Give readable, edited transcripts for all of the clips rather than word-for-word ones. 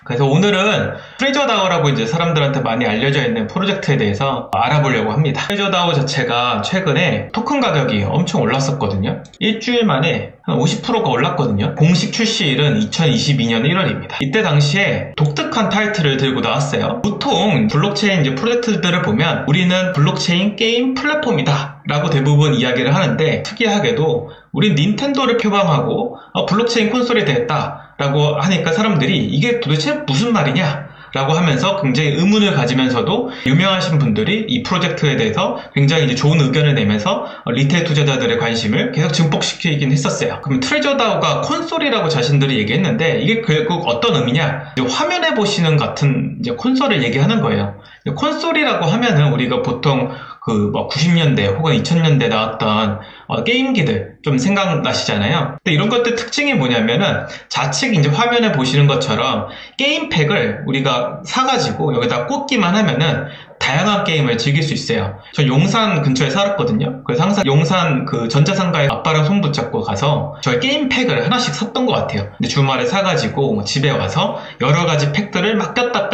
그래서 오늘은 트레저다오라고 이제 사람들한테 많이 알려져 있는 프로젝트에 대해서 알아보려고 합니다. 트레저다오 자체가 최근에 토큰 가격이 엄청 올랐었거든요. 일주일 만에 한 50%가 올랐거든요. 공식 출시일은 2022년 1월입니다. 이때 당시에 독특한 타이틀을 들고 나왔어요. 보통 블록체인 이제 프로젝트들을 보면 우리는 블록체인 게임 플랫폼이다 라고 대부분 이야기를 하는데, 특이하게도 우린 닌텐도를 표방하고 블록체인 콘솔이 되겠다 라고 하니까 사람들이 이게 도대체 무슨 말이냐 라고 하면서 굉장히 의문을 가지면서도 유명하신 분들이 이 프로젝트에 대해서 굉장히 이제 좋은 의견을 내면서 리테일 투자자들의 관심을 계속 증폭시키긴 했었어요. 그럼 트레저다오가 콘솔이라고 자신들이 얘기했는데, 이게 결국 어떤 의미냐, 이제 화면에 보시는 같은 이제 콘솔을 얘기하는 거예요. 콘솔이라고 하면은 우리가 보통 그 90년대 혹은 2000년대 나왔던 게임기들 좀 생각나시잖아요. 근데 이런 것들 특징이 뭐냐면은 좌측 이제 화면에 보시는 것처럼 게임팩을 우리가 사가지고 여기다 꽂기만 하면은 다양한 게임을 즐길 수 있어요. 저 용산 근처에 살았거든요. 그래서 항상 용산 그 전자상가에 아빠랑 손 붙잡고 가서 저 게임팩을 하나씩 샀던 것 같아요. 근데 주말에 사가지고 집에 와서 여러 가지 팩들을 막 꼈다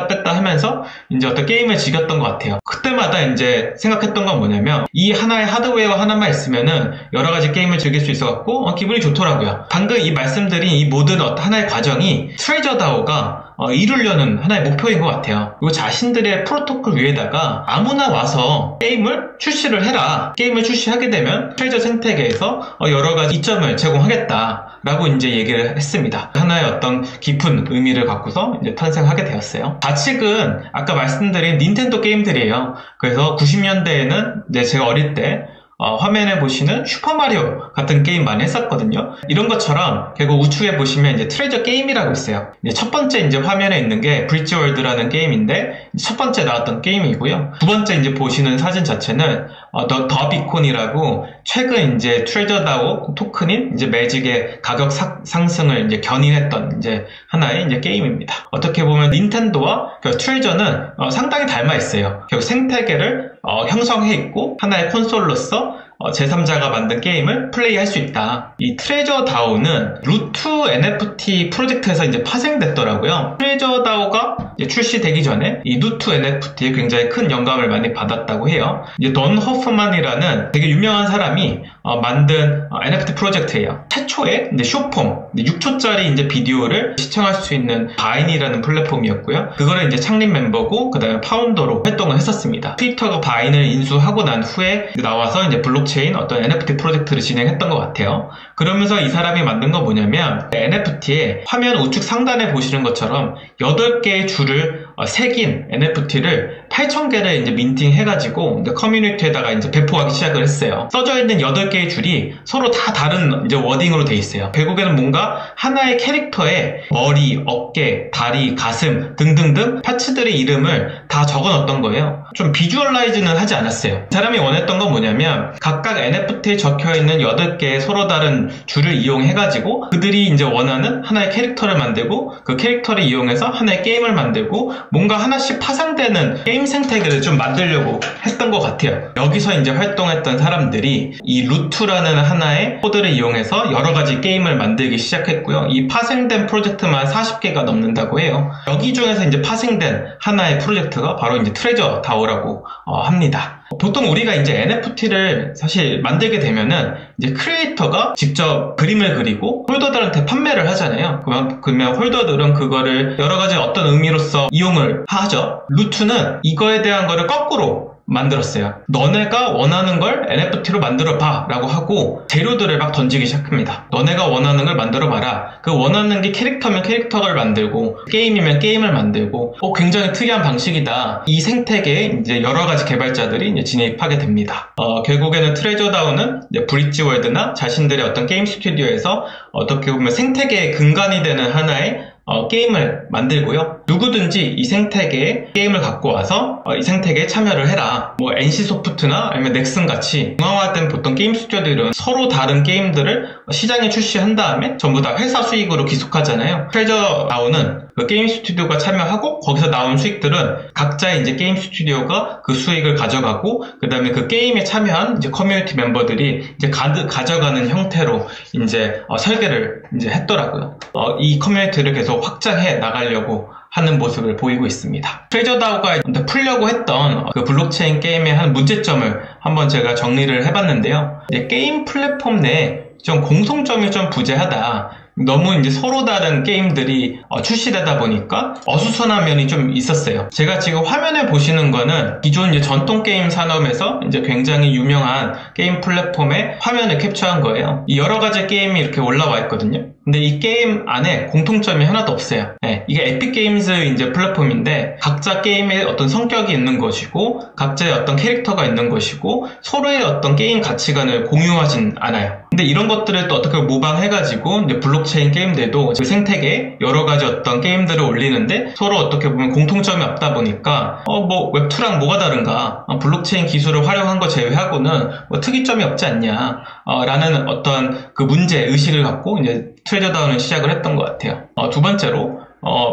뺐다 하면서 이제 어떤 게임을 즐겼던 것 같아요. 그때마다 이제 생각했던 건 뭐냐면, 이 하나의 하드웨어 하나만 있으면은 여러 가지 게임을 즐길 수 있어갖고 기분이 좋더라고요. 방금 이 말씀드린 이 모든 하나의 과정이 트레저다오가 이루려는 하나의 목표인 것 같아요. 그리고 자신들의 프로토콜 위에다가 아무나 와서 게임을 출시를 해라. 게임을 출시하게 되면 트레저 생태계에서 여러 가지 이점을 제공하겠다라고 이제 얘기를 했습니다. 하나의 어떤 깊은 의미를 갖고서 이제 탄생하게 되었어요. 좌측은 아까 말씀드린 닌텐도 게임들이에요. 그래서 90년대에는 이제 제가 어릴 때 화면에 보시는 슈퍼마리오 같은 게임 많이 했었거든요. 이런 것처럼 결국 우측에 보시면 이제 트레저 게임이라고 있어요. 이제 첫 번째 이제 화면에 있는 게 브릿지월드라는 게임인데, 첫 번째 나왔던 게임이고요. 두 번째 이제 보시는 사진 자체는 더 비콘이라고 최근 이제 트레저다오 토큰인 이제 매직의 가격 상승을 이제 견인했던 이제 하나의 이제 게임입니다. 어떻게 보면 닌텐도와 트레저는 상당히 닮아 있어요. 결국 생태계를 형성해 있고 하나의 콘솔로서 제3자가 만든 게임을 플레이할 수 있다. 이 트레저다오는 루트 NFT 프로젝트에서 이제 파생됐더라고요. 트레저다오가 출시되기 전에 이 루트 NFT에 굉장히 큰 영감을 많이 받았다고 해요. 이제 돈 호프만이라는 되게 유명한 사람이 만든 NFT 프로젝트예요. 최초의 이제 숏폼 6초짜리 이제 비디오를 시청할 수 있는 바인이라는 플랫폼이었고요. 그거를 이제 창립 멤버고 그다음에 파운더로 활동을 했었습니다. 트위터가 바인을 인수하고 난 후에 나와서 이제 블록체인 어떤 NFT 프로젝트를 진행했던 것 같아요. 그러면서 이 사람이 만든 건 뭐냐면, NFT에 화면 우측 상단에 보시는 것처럼 8개의 줄을 새긴 NFT를 8,000개를 이제 민팅 해가지고 커뮤니티에다가 이제 배포하기 시작을 했어요. 써져 있는 8개의 줄이 서로 다 다른 이제 워딩으로 돼 있어요. 결국에는 뭔가 하나의 캐릭터의 머리, 어깨, 다리, 가슴 등등등 파츠들의 이름을 다 적어 넣었던 거예요. 좀 비주얼라이즈는 하지 않았어요. 이 사람이 원했던 건 뭐냐면, 각각 NFT에 적혀있는 8개의 서로 다른 줄을 이용해가지고 그들이 이제 원하는 하나의 캐릭터를 만들고 그 캐릭터를 이용해서 하나의 게임을 만들고 뭔가 하나씩 파생되는 게임 생태계를 좀 만들려고 했던 것 같아요. 여기서 이제 활동했던 사람들이 이 루트라는 하나의 코드를 이용해서 여러 가지 게임을 만들기 시작했고요. 이 파생된 프로젝트만 40개가 넘는다고 해요. 여기 중에서 이제 파생된 하나의 프로젝트가 바로 이제 트레저 다오라고 합니다. 보통 우리가 이제 NFT를 사실 만들게 되면은 이제 크리에이터가 직접 그림을 그리고 홀더들한테 판매를 하잖아요. 그러면 홀더들은 그거를 여러 가지 어떤 의미로서 이용을 하죠. 루트는 이거에 대한 거를 거꾸로 만들었어요. 너네가 원하는 걸 NFT로 만들어봐 라고 하고 재료들을 막 던지기 시작합니다. 너네가 원하는 걸 만들어봐라. 그 원하는 게 캐릭터면 캐릭터를 만들고 게임이면 게임을 만들고 굉장히 특이한 방식이다. 이 생태계에 이제 여러 가지 개발자들이 이제 진입하게 됩니다. 결국에는 트레저다오는 브릿지월드나 자신들의 어떤 게임 스튜디오에서 어떻게 보면 생태계의 근간이 되는 하나의 게임을 만들고요. 누구든지 이 생태계에 게임을 갖고 와서 이 생태계에 참여를 해라. 뭐 NC소프트나 아니면 넥슨 같이 중앙화된 보통 게임 스튜디오들은 서로 다른 게임들을 시장에 출시한 다음에 전부 다 회사 수익으로 기속하잖아요. 트레저다오는 그 게임 스튜디오가 참여하고 거기서 나온 수익들은 각자의 이제 게임 스튜디오가 그 수익을 가져가고 그 다음에 그 게임에 참여한 이제 커뮤니티 멤버들이 이제 가져가는 형태로 이제 설계를 이제 했더라고요. 이 커뮤니티를 계속 확장해 나가려고 하는 모습을 보이고 있습니다. 트레저다오가 풀려고 했던 그 블록체인 게임의 한 문제점을 한번 제가 정리를 해봤는데요. 이제 게임 플랫폼 내에 좀 공통점이 좀 부재하다. 너무 이제 서로 다른 게임들이 출시되다 보니까 어수선한 면이 좀 있었어요. 제가 지금 화면에 보시는 거는 기존 이제 전통 게임 산업에서 이제 굉장히 유명한 게임 플랫폼의 화면을 캡처한 거예요. 이 여러 가지 게임이 이렇게 올라와 있거든요. 근데 이 게임 안에 공통점이 하나도 없어요. 네, 이게 에픽 게임즈 이제 플랫폼인데 각자 게임의 어떤 성격이 있는 것이고 각자의 어떤 캐릭터가 있는 것이고 서로의 어떤 게임 가치관을 공유하진 않아요. 근데 이런 것들을 또 어떻게 모방해가지고 이제 블록체인 게임들도 그 생태계에 여러 가지 어떤 게임들을 올리는데 서로 어떻게 보면 공통점이 없다 보니까 뭐 웹2랑 뭐가 다른가? 블록체인 기술을 활용한 거 제외하고는 뭐 특이점이 없지 않냐? 라는 어떤 그 문제 의식을 갖고 이제 트레저다운을 시작을 했던 것 같아요. 두 번째로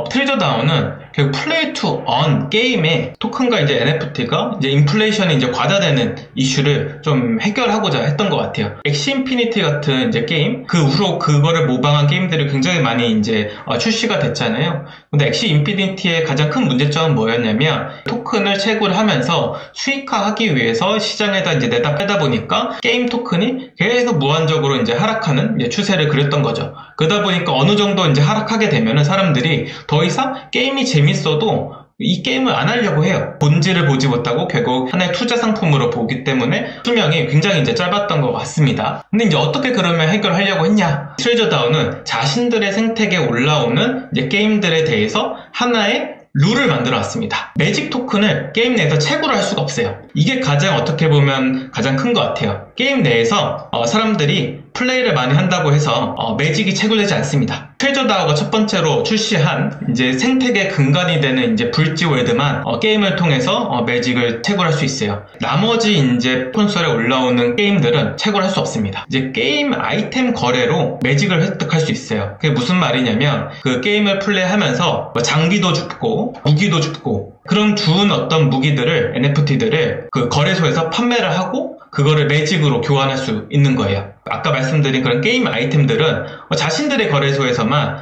트레저다운은 결국 플레이 투 언 게임의 토큰과 이제 NFT가 이제 인플레이션이 이제 과다되는 이슈를 좀 해결하고자 했던 것 같아요. 엑시 인피니티 같은 이제 게임, 그 후로 그거를 모방한 게임들이 굉장히 많이 이제 출시가 됐잖아요. 근데 엑시 인피니티의 가장 큰 문제점은 뭐였냐면 토큰을 채굴하면서 수익화하기 위해서 시장에다 이제 내다 빼다 보니까 게임 토큰이 계속 무한적으로 이제 하락하는 이제 추세를 그렸던 거죠. 그러다 보니까 어느 정도 이제 하락하게 되면은 사람들이 더 이상 게임이 재밌어도 이 게임을 안 하려고 해요. 본질을 보지 못하고 결국 하나의 투자 상품으로 보기 때문에 수명이 굉장히 이제 짧았던 것 같습니다. 근데 이제 어떻게 그러면 해결하려고 했냐? 트레저다운은 자신들의 생태계에 올라오는 이제 게임들에 대해서 하나의 룰을 만들어 왔습니다. 매직 토큰을 게임 내에서 채굴할 수가 없어요. 이게 가장 어떻게 보면 가장 큰 것 같아요. 게임 내에서 사람들이 플레이를 많이 한다고 해서 매직이 채굴되지 않습니다. 트레저다오가 첫 번째로 출시한 이제 생태계 근간이 되는 이제 브릿지월드만 게임을 통해서 매직을 채굴할 수 있어요. 나머지 이제 콘솔에 올라오는 게임들은 채굴할 수 없습니다. 이제 게임 아이템 거래로 매직을 획득할 수 있어요. 그게 무슨 말이냐면 그 게임을 플레이하면서 뭐 장비도 줍고 무기도 줍고 그런 주운 어떤 무기들을 NFT들을 그 거래소에서 판매를 하고 그거를 매직으로 교환할 수 있는 거예요. 아까 말씀드린 그런 게임 아이템들은 자신들의 거래소에서만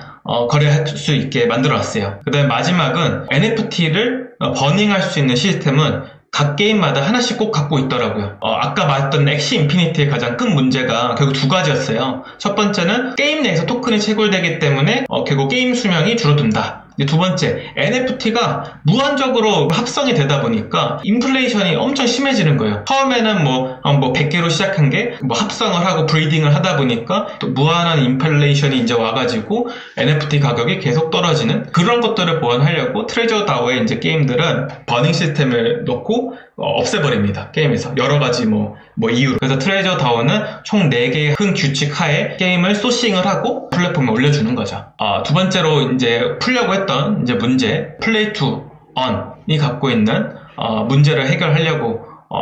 거래할 수 있게 만들어놨어요. 그 다음에 마지막은 NFT를 버닝할 수 있는 시스템은 각 게임마다 하나씩 꼭 갖고 있더라고요. 아까 말했던 엑시 인피니티의 가장 큰 문제가 결국 두 가지였어요. 첫 번째는 게임 내에서 토큰이 채굴되기 때문에 결국 게임 수명이 줄어든다. 두 번째, NFT가 무한적으로 합성이 되다 보니까 인플레이션이 엄청 심해지는 거예요. 처음에는 뭐 100개로 시작한 게 뭐 합성을 하고 브리딩을 하다 보니까 또 무한한 인플레이션이 이제 와가지고 NFT 가격이 계속 떨어지는 그런 것들을 보완하려고 트레저다오의 이제 게임들은 버닝 시스템을 넣고 없애버립니다. 게임에서 여러 가지 뭐 이유로. 그래서 트레저다오는 총 4개의 큰 규칙 하에 게임을 소싱을 하고 플랫폼에 올려주는 거죠. 두 번째로 이제 풀려고 했던 이제 문제, 플레이 투 언이 갖고 있는 문제를 해결하려고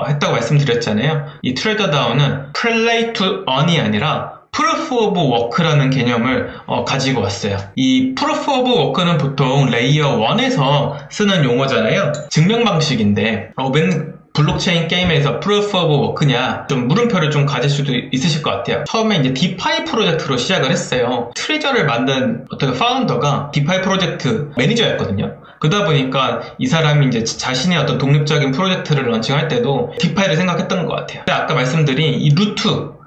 했다고 말씀드렸잖아요. 이 트레저다오는 플레이 투 언이 아니라 프루프 오브 워크라는 개념을 가지고 왔어요. 이 프루프 오브 워크는 보통 레이어 1에서 쓰는 용어잖아요. 증명 방식인데 웬 블록체인 게임에서 프루프 오브 워크냐 좀 물음표를 좀 가질 수도 있으실 것 같아요. 처음에 이제 디파이 프로젝트로 시작을 했어요. 트레저를 만든 어떤 파운더가 디파이 프로젝트 매니저였거든요. 그러다 보니까 이 사람이 이제 자신의 어떤 독립적인 프로젝트를 런칭할 때도 디파이를 생각했던 것 같아요. 근데 아까 말씀드린 이 루트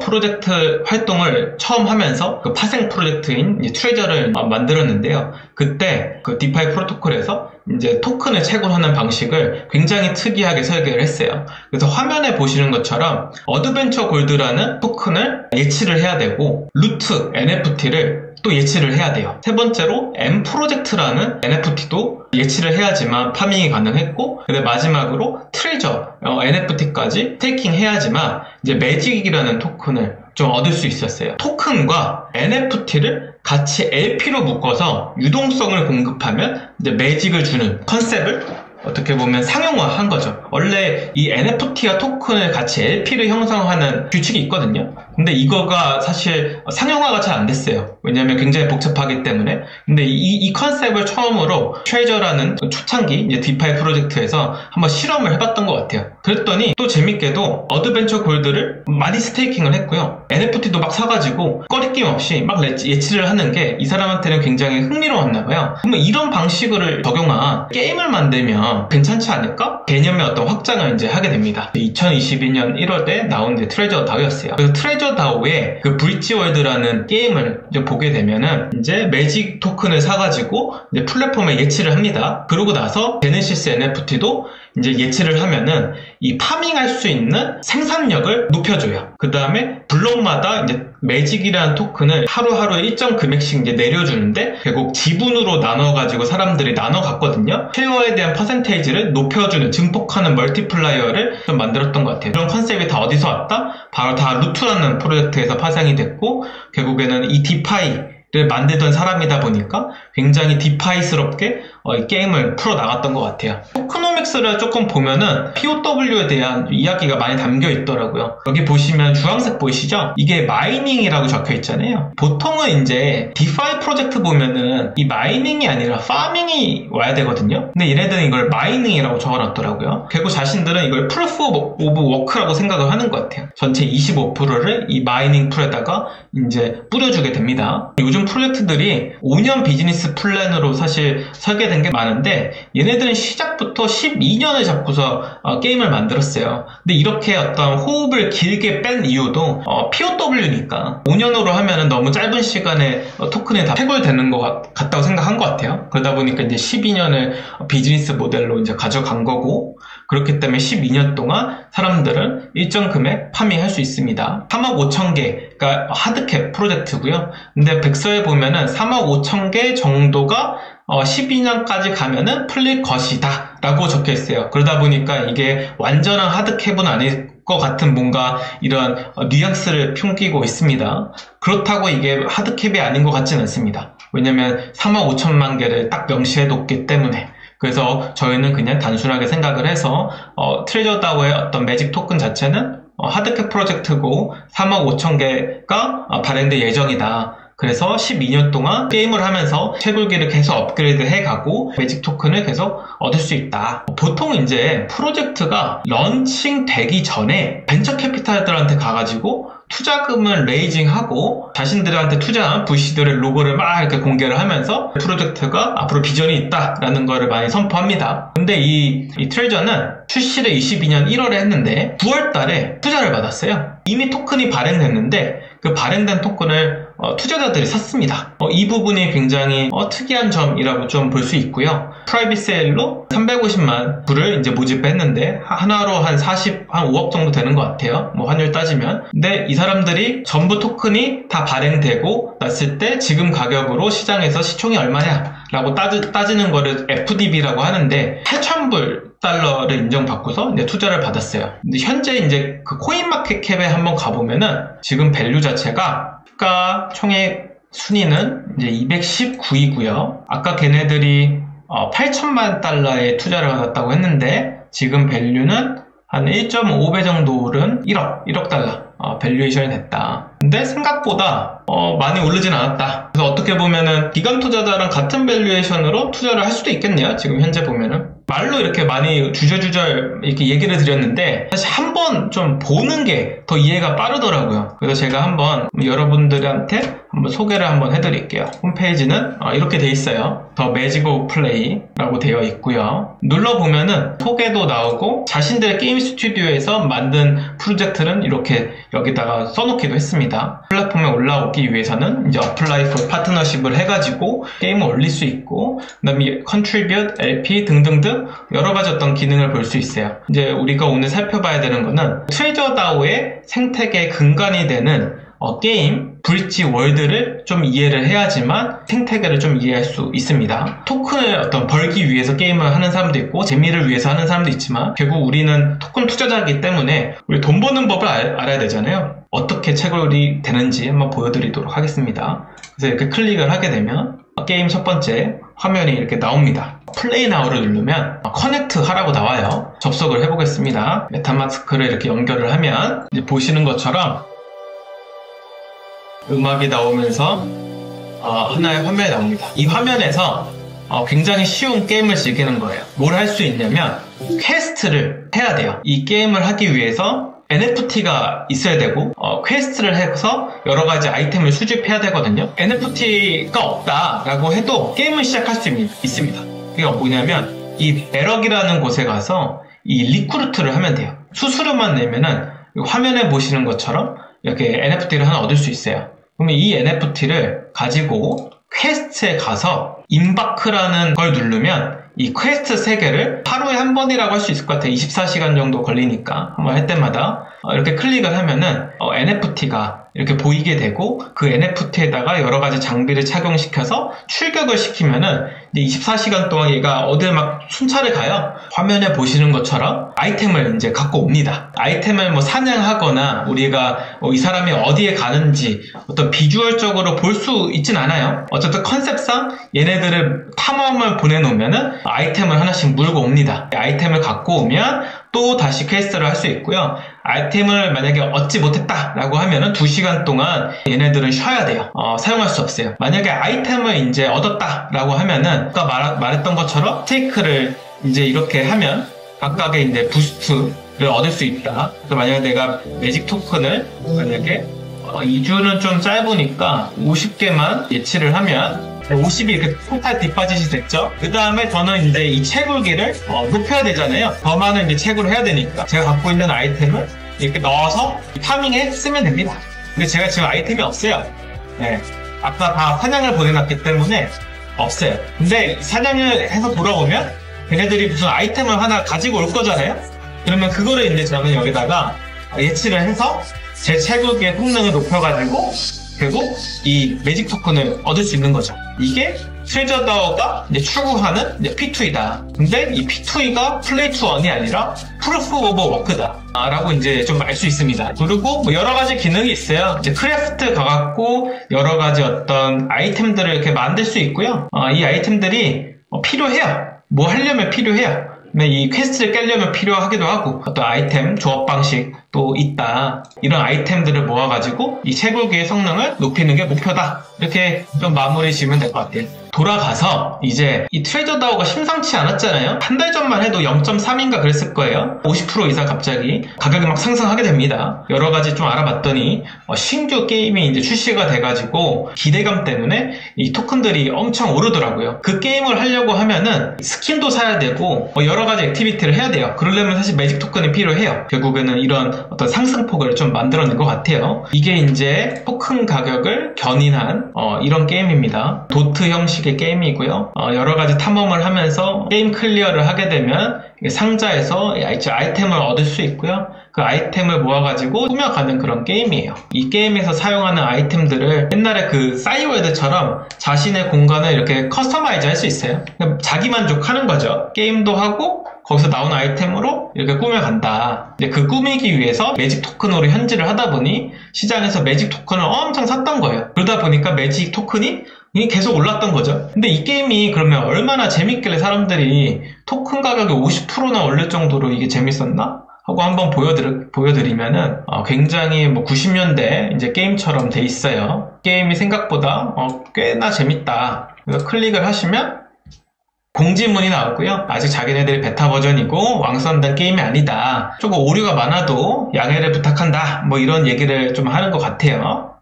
프로젝트 활동을 처음 하면서 그 파생 프로젝트인 트레저를 만들었는데요. 그때 그 디파이 프로토콜에서 이제 토큰을 채굴하는 방식을 굉장히 특이하게 설계를 했어요. 그래서 화면에 보시는 것처럼 어드벤처 골드라는 토큰을 예치를 해야 되고 루트 NFT를 또 예치를 해야 돼요. 세 번째로 M 프로젝트라는 NFT도 예치를 해야지만 파밍이 가능했고, 근데 마지막으로 트레저 NFT까지 스테이킹 해야지만 이제 매직이라는 토큰을 좀 얻을 수 있었어요. 토큰과 NFT를 같이 LP로 묶어서 유동성을 공급하면 이제 매직을 주는 컨셉을 어떻게 보면 상용화한 거죠. 원래 이 NFT와 토큰을 같이 LP를 형성하는 규칙이 있거든요. 근데 이거가 사실 상용화가 잘 안 됐어요. 왜냐하면 굉장히 복잡하기 때문에. 근데 이 컨셉을 처음으로 트레저라는 초창기 이제 디파이 프로젝트에서 한번 실험을 해봤던 것 같아요. 그랬더니 또 재밌게도 어드벤처 골드를 많이 스테이킹을 했고요. NFT도 막 사가지고 꺼리낌 없이 막 예치를 하는 게 이 사람한테는 굉장히 흥미로웠나 봐요. 그러면 이런 방식을 적용한 게임을 만들면 괜찮지 않을까? 개념의 어떤 확장을 이제 하게 됩니다. 2022년 1월에 나온 게 트레저 다오였어요. 그 트레저 다오의 그 브릿지 월드라는 게임을 이제 보게 되면은 이제 매직 토큰을 사가지고 이제 플랫폼에 예치를 합니다. 그러고 나서 제네시스 NFT도 이제 예치를 하면은 이 파밍할 수 있는 생산력을 높여줘요. 그 다음에 블록마다 이제 매직이라는 토큰을 하루하루 일정 금액씩 이제 내려주는데 결국 지분으로 나눠가지고 사람들이 나눠 갔거든요. 쉐어에 대한 퍼센테이지를 높여주는 증폭하는 멀티플라이어를 좀 만들었던 것 같아요. 그런 컨셉이 다 어디서 왔다? 바로 다 루트라는 프로젝트에서 파생이 됐고 결국에는 이 디파이를 만들던 사람이다 보니까 굉장히 디파이스럽게 이 게임을 풀어나갔던 것 같아요. 토크노믹스를 조금 보면은 POW에 대한 이야기가 많이 담겨 있더라고요. 여기 보시면 주황색 보이시죠? 이게 마이닝이라고 적혀 있잖아요. 보통은 이제 디파이 프로젝트 보면은 이 마이닝이 아니라 파밍이 와야 되거든요. 근데 얘네들은 이걸 마이닝이라고 적어놨더라고요. 결국 자신들은 이걸 프루프 오브 워크라고 생각을 하는 것 같아요. 전체 25%를 이 마이닝 풀에다가 이제 뿌려주게 됩니다. 요즘 프로젝트들이 5년 비즈니스 플랜으로 사실 설계된 게 많은데 얘네들은 시작부터 12년을 잡고서 게임을 만들었어요. 근데 이렇게 어떤 호흡을 길게 뺀 이유도 POW니까 5년으로 하면은 너무 짧은 시간에 토큰이 다 해결되는 것 같다고 생각한 것 같아요. 그러다 보니까 이제 12년을 비즈니스 모델로 이제 가져간 거고 그렇기 때문에 12년 동안 사람들은 일정 금액 파밍할 수 있습니다. 3억 5천 개가 하드캡 프로젝트고요. 근데 백서에 보면은 3억 5천 개 정도가 12년까지 가면은 풀릴 것이다 라고 적혀 있어요. 그러다 보니까 이게 완전한 하드캡은 아닐 것 같은 뭔가 이런 뉘앙스를 풍기고 있습니다. 그렇다고 이게 하드캡이 아닌 것 같지는 않습니다. 왜냐면 3억 5천만 개를 딱 명시해 뒀기 때문에. 그래서 저희는 그냥 단순하게 생각을 해서 트레저 다오의 어떤 매직 토큰 자체는 하드캡 프로젝트고 3억 5천 개가 발행될 예정이다. 그래서 12년 동안 게임을 하면서 채굴기를 계속 업그레이드 해가고 매직 토큰을 계속 얻을 수 있다. 보통 이제 프로젝트가 런칭 되기 전에 벤처 캐피탈들한테 가가지고 투자금을 레이징하고 자신들한테 투자한 VC들의 로고를 막 이렇게 공개를 하면서 프로젝트가 앞으로 비전이 있다라는 거를 많이 선포합니다. 근데 이 트레저는 출시를 22년 1월에 했는데 9월 달에 투자를 받았어요. 이미 토큰이 발행됐는데 그 발행된 토큰을 투자자들이 샀습니다. 이 부분이 굉장히 특이한 점이라고 좀 볼 수 있고요. 프라이빗 세일로 350만 불을 이제 모집했는데 하나로 한 5억 정도 되는 것 같아요. 뭐 환율 따지면. 근데 이 사람들이 전부 토큰이 다 발행되고 났을 때 지금 가격으로 시장에서 시총이 얼마냐 라고 따지는 거를 FDB라고 하는데 8,000불 달러를 인정받고서 이제 투자를 받았어요. 근데 현재 이제 그 코인마켓캡에 한번 가보면은 지금 밸류 자체가 주가 총액 순위는 이제 219이고요. 아까 걔네들이 8천만 달러에 투자를 받았다고 했는데 지금 밸류는 한 1.5배 정도 오른 1억 달러 밸류에이션이 됐다. 근데 생각보다 많이 오르진 않았다. 그래서 어떻게 보면은 기관 투자자랑 같은 밸류에이션으로 투자를 할 수도 있겠네요. 지금 현재 보면은 말로 이렇게 많이 주저주저 이렇게 얘기를 드렸는데 사실 한번 좀 보는 게 더 이해가 빠르더라고요. 그래서 제가 한번 여러분들한테 한번 소개를 한번 해드릴게요. 홈페이지는 이렇게 돼 있어요. 더 매직 오브 플레이라고 되어 있고요. 눌러보면은 소개도 나오고 자신들의 게임 스튜디오에서 만든 프로젝트는 이렇게 여기다가 써놓기도 했습니다. 플랫폼에 올라오기 위해서는 이제 어플라이 포 파트너십을 해가지고 게임을 올릴 수 있고 그 다음에 컨트리뷰트, LP 등등등 여러가지 어떤 기능을 볼 수 있어요. 이제 우리가 오늘 살펴봐야 되는 거는 트레저 다오의 생태계 근간이 되는 게임 브릿지 월드를 좀 이해를 해야지만 생태계를 좀 이해할 수 있습니다. 토큰을 어떤 벌기 위해서 게임을 하는 사람도 있고 재미를 위해서 하는 사람도 있지만 결국 우리는 토큰 투자자이기 때문에 우리 돈 버는 법을 알아야 되잖아요. 어떻게 채굴이 되는지 한번 보여드리도록 하겠습니다. 그래서 이렇게 클릭을 하게 되면 게임 첫 번째 화면이 이렇게 나옵니다. 플레이 나우를 누르면 커넥트 하라고 나와요. 접속을 해보겠습니다. 메타마스크를 이렇게 연결을 하면 이제 보시는 것처럼 음악이 나오면서 하나의 화면이 나옵니다. 이 화면에서 굉장히 쉬운 게임을 즐기는 거예요. 뭘 할 수 있냐면 퀘스트를 해야 돼요. 이 게임을 하기 위해서 NFT가 있어야 되고 퀘스트를 해서 여러 가지 아이템을 수집해야 되거든요. NFT가 없다라고 해도 게임을 시작할 수 있습니다. 그게 뭐냐면 이 배럭이라는 곳에 가서 이 리크루트를 하면 돼요. 수수료만 내면은 화면에 보시는 것처럼 이렇게 NFT를 하나 얻을 수 있어요. 그러면 이 NFT를 가지고 퀘스트에 가서 임바크라는 걸 누르면 이 퀘스트 3개를 하루에 한 번이라고 할 수 있을 것 같아요. 24시간 정도 걸리니까 한번 할 때마다 이렇게 클릭을 하면은 NFT가 이렇게 보이게 되고 그 NFT에다가 여러 가지 장비를 착용시켜서 출격을 시키면은 이제 24시간 동안 얘가 어딜 막 순찰을 가요. 화면에 보시는 것처럼 아이템을 이제 갖고 옵니다. 아이템을 뭐 사냥하거나 우리가 이 사람이 어디에 가는지 어떤 비주얼적으로 볼 수 있진 않아요. 어쨌든 컨셉상 얘네들을 탐험을 보내놓으면은 아이템을 하나씩 물고 옵니다. 아이템을 갖고 오면 또 다시 퀘스트를 할 수 있고요. 아이템을 만약에 얻지 못했다 라고 하면은 2시간 동안 얘네들은 쉬어야 돼요. 사용할 수 없어요. 만약에 아이템을 이제 얻었다 라고 하면은 아까 말했던 것처럼 스테이크를 이제 이렇게 하면 각각의 이제 부스트를 얻을 수 있다. 그래서 만약에 내가 매직 토큰을 만약에 2주는 좀 짧으니까 50개만 예치를 하면 50이 이렇게 토탈 디파짓이 됐죠. 그 다음에 저는 이제 이 채굴기를 높여야 되잖아요. 더 많은 이제 채굴을 해야 되니까 제가 갖고 있는 아이템을 이렇게 넣어서 파밍에 쓰면 됩니다. 근데 제가 지금 아이템이 없어요. 네. 아까 다 사냥을 보내놨기 때문에 없어요. 근데 사냥을 해서 돌아오면 걔네들이 무슨 아이템을 하나 가지고 올 거잖아요. 그러면 그거를 이제 저는 여기다가 예치를 해서 제 채굴기의 성능을 높여가지고 결국 이 매직 토큰을 얻을 수 있는 거죠. 이게 트레저 다오가 이제 추구하는 이제 P2E다. 근데 이 P2E가 플레이 투 원이 아니라 프루프 오브 워크다. 라고 이제 좀 알 수 있습니다. 그리고 뭐 여러 가지 기능이 있어요. 이제 크래프트 가갖고 여러 가지 어떤 아이템들을 이렇게 만들 수 있고요. 이 아이템들이 필요해요. 뭐 하려면 필요해요. 이 퀘스트를 깨려면 필요하기도 하고 어떤 아이템 조합 방식도 있다. 이런 아이템들을 모아가지고 이 채굴기의 성능을 높이는 게 목표다. 이렇게 좀 마무리 지으면 될 것 같아요. 돌아가서 이제 이 트레저 다오가 심상치 않았잖아요. 한 달 전만 해도 0.3인가 그랬을 거예요. 50% 이상 갑자기 가격이 막 상승하게 됩니다. 여러 가지 좀 알아봤더니 신규 게임이 이제 출시가 돼가지고 기대감 때문에 이 토큰들이 엄청 오르더라고요. 그 게임을 하려고 하면은 스킨도 사야 되고 여러 가지 액티비티를 해야 돼요. 그러려면 사실 매직 토큰이 필요해요. 결국에는 이런 어떤 상승폭을 좀 만들어낸 것 같아요. 이게 이제 토큰 가격을 견인한 이런 게임입니다. 도트 형식의 게임이고요. 여러 가지 탐험을 하면서 게임 클리어를 하게 되면 상자에서 아이템을 얻을 수 있고요. 그 아이템을 모아가지고 꾸며가는 그런 게임이에요. 이 게임에서 사용하는 아이템들을 옛날에 그 싸이월드처럼 자신의 공간을 이렇게 커스터마이즈 할 수 있어요. 자기 만족하는 거죠. 게임도 하고 거기서 나온 아이템으로 이렇게 꾸며간다. 근데 그 꾸미기 위해서 매직 토큰으로 현질을 하다 보니 시장에서 매직 토큰을 엄청 샀던 거예요. 그러다 보니까 매직 토큰이 계속 올랐던 거죠. 근데 이 게임이 그러면 얼마나 재밌길래 사람들이 토큰 가격이 50%나 올릴 정도로 이게 재밌었나? 하고 한번 보여드리면은 굉장히 뭐 90년대 이제 게임처럼 돼 있어요. 게임이 생각보다 꽤나 재밌다. 그래서 클릭을 하시면 공지문이 나왔고요. 아직 자기네들 베타 버전이고 왕성된 게임이 아니다. 조금 오류가 많아도 양해를 부탁한다. 뭐 이런 얘기를 좀 하는 것 같아요.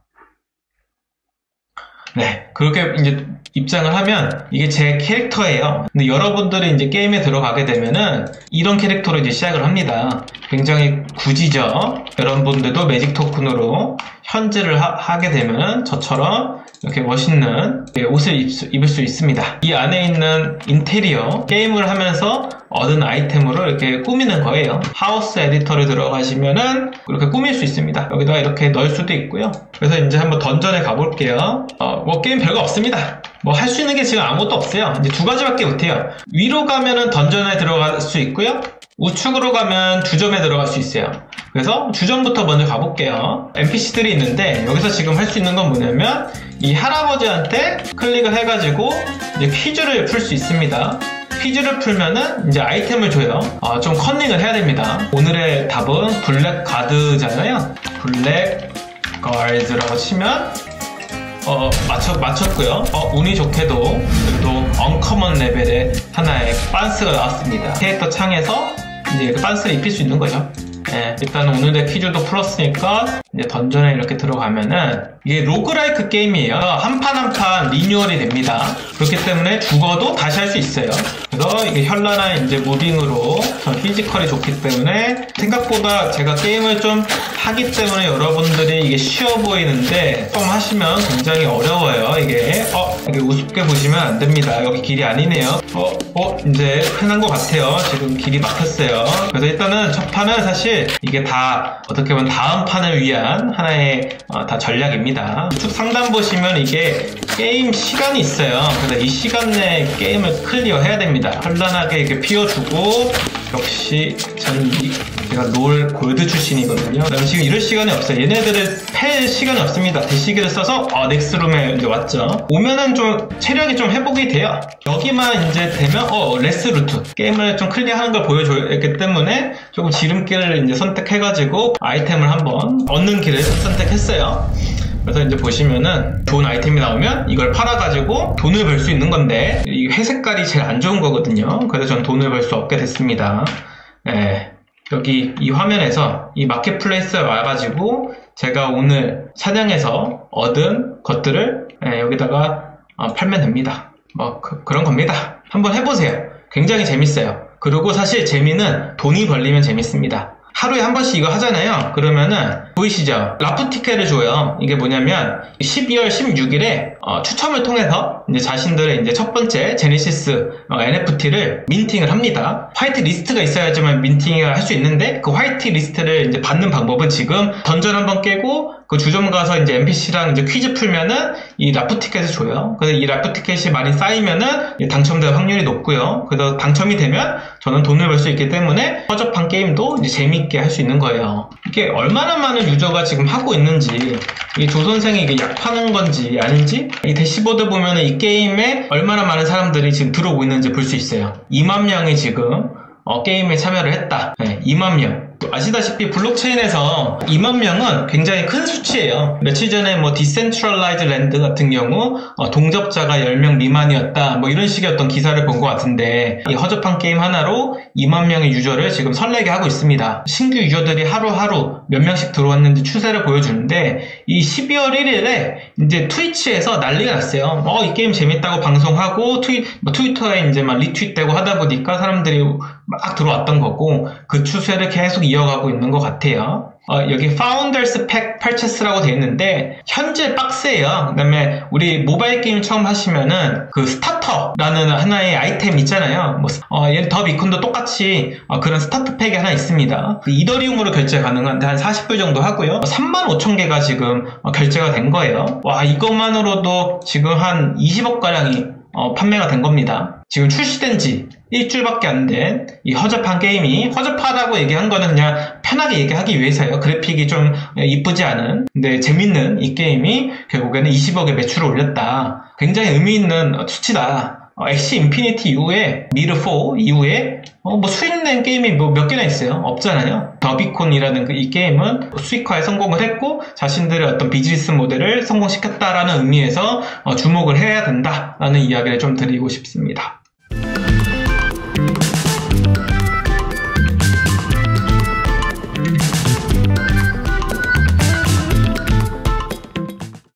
네, 그렇게 이제 입장을 하면 이게 제 캐릭터예요. 근데 여러분들이 이제 게임에 들어가게 되면은 이런 캐릭터로 이제 시작을 합니다. 굉장히 굳이죠. 여러분들도 매직 토큰으로 현질을 하게 되면 저처럼 이렇게 멋있는 옷을 입을 수 있습니다. 이 안에 있는 인테리어, 게임을 하면서 얻은 아이템으로 이렇게 꾸미는 거예요. 하우스 에디터를 들어가시면은 이렇게 꾸밀 수 있습니다. 여기다가 이렇게 넣을 수도 있고요. 그래서 이제 한번 던전에 가볼게요. 뭐 게임 별거 없습니다. 뭐 할 수 있는 게 지금 아무것도 없어요. 이제 두 가지밖에 못해요. 위로 가면은 던전에 들어갈 수 있고요. 우측으로 가면 주점에 들어갈 수 있어요. 그래서 주점부터 먼저 가볼게요. NPC들이 있는데 여기서 지금 할 수 있는 건 뭐냐면 이 할아버지한테 클릭을 해가지고 이제 퀴즈를 풀 수 있습니다. 퀴즈를 풀면은 이제 아이템을 줘요. 좀 커닝을 해야 됩니다. 오늘의 답은 블랙 가드잖아요. 블랙 가드라고 치면 맞췄고요. 운이 좋게도 또 언커먼 레벨의 하나의 빤스가 나왔습니다. 캐릭터 창에서 이제 그 빤스를 입힐 수 있는 거죠. 일단 오늘의 퀴즈도 풀었으니까 이제 던전에 이렇게 들어가면은 이게 로그라이크 게임이에요. 한 판 한 판 리뉴얼이 됩니다. 그렇기 때문에 죽어도 다시 할 수 있어요. 그래서 이게 현란한 이제 무빙으로 전 피지컬이 좋기 때문에 생각보다 제가 게임을 좀 하기 때문에 여러분들이 이게 쉬워 보이는데 좀 하시면 굉장히 어려워요. 이게 우습게 보시면 안 됩니다. 여기 길이 아니네요. 이제 흔한 것 같아요. 지금 길이 막혔어요. 그래서 일단은 첫 판은 사실 이게 다 어떻게 보면 다음 판을 위한 하나의 다 전략입니다. 우측 상단 보시면 이게 게임 시간이 있어요. 그래서 이 시간 내에 게임을 클리어 해야 됩니다. 현란하게 이렇게 피워주고, 역시 저는 제가 롤 골드 출신이거든요. 그다음에 지금 이럴 시간이 없어요. 얘네들을 팰 시간이 없습니다. 대시기를 써서 넥스룸에 이제 왔죠. 오면은 좀 체력이 좀 회복이 돼요. 여기만 이제 되면 레스 루트 게임을 좀 클리어하는 걸 보여줬기 때문에 조금 지름길을 이제 선택해가지고 아이템을 한번 얻는 길을 선택했어요. 그래서 이제 보시면은 좋은 아이템이 나오면 이걸 팔아가지고 돈을 벌 수 있는 건데 이 회색깔이 제일 안 좋은 거거든요. 그래서 전 돈을 벌 수 없게 됐습니다. 여기 이 화면에서 이 마켓플레이스에 와가지고 제가 오늘 사냥해서 얻은 것들을 여기다가 팔면 됩니다. 그런 겁니다. 한번 해보세요. 굉장히 재밌어요. 그리고 사실 재미는 돈이 벌리면 재밌습니다. 하루에 한 번씩 이거 하잖아요. 그러면은 보이시죠? 라프 티켓을 줘요. 이게 뭐냐면 12월 16일에 추첨을 통해서 이제 자신들의 이제 첫 번째 제네시스 NFT를 민팅을 합니다. 화이트 리스트가 있어야지만 민팅을 할 수 있는데 그 화이트 리스트를 이제 받는 방법은 지금 던전 한번 깨고 그 주점 가서 이제 NPC랑 이제 퀴즈 풀면은 이 라프 티켓을 줘요. 그래서 이 라프 티켓이 많이 쌓이면은 당첨될 확률이 높고요. 그래서 당첨이 되면 저는 돈을 벌 수 있기 때문에 허접한 게임도 이제 재미있게 할 수 있는 거예요. 이게 얼마나 많은 유저가 지금 하고 있는지, 이 조 선생이 이게 약 파는 건지 아닌지, 이 대시보드 보면은 이 게임에 얼마나 많은 사람들이 지금 들어오고 있는지 볼 수 있어요. 2만 명이 지금 게임에 참여를 했다. 2만 명. 아시다시피 블록체인에서 2만 명은 굉장히 큰 수치예요. 며칠 전에 디센트럴라이즈 랜드 같은 경우 동접자가 10명 미만이었다 이런 식의 어떤 기사를 본 것 같은데, 이 허접한 게임 하나로 2만 명의 유저를 지금 설레게 하고 있습니다. 신규 유저들이 하루하루 몇 명씩 들어왔는지 추세를 보여주는데, 이 12월 1일에 이제 트위치에서 난리가 났어요. 이 게임 재밌다고 방송하고 트위터에 이제 막 리트윗되고 하다 보니까 사람들이 막 들어왔던 거고, 그 추세를 계속 이어가고 있는 것 같아요. 여기 Founders Pack Purchase라고 되어 있는데 현재 박스예요. 그 다음에 우리 모바일 게임 처음 하시면은 그 스타터라는 하나의 아이템 있잖아요. 얘는 더 비콘도 똑같이 그런 스타터 팩이 하나 있습니다. 이더리움으로 결제 가능한데 한 40불 정도 하고요. 35,000개가 지금 결제가 된 거예요. 와, 이것만으로도 지금 한 20억 가량이 판매가 된 겁니다. 지금 출시된 지 일주일밖에 안 된 이 허접한 게임이, 허접하다고 얘기한 거는 그냥 편하게 얘기하기 위해서요. 그래픽이 좀 이쁘지 않은, 근데 재밌는 이 게임이 결국에는 20억의 매출을 올렸다. 굉장히 의미 있는 수치다. 엑시 인피니티 이후에, 미르4 이후에 수익낸 게임이 몇 개나 있어요? 없잖아요. 더비콘이라는 이 게임은 수익화에 성공을 했고 자신들의 어떤 비즈니스 모델을 성공시켰다라는 의미에서 주목을 해야 된다라는 이야기를 좀 드리고 싶습니다.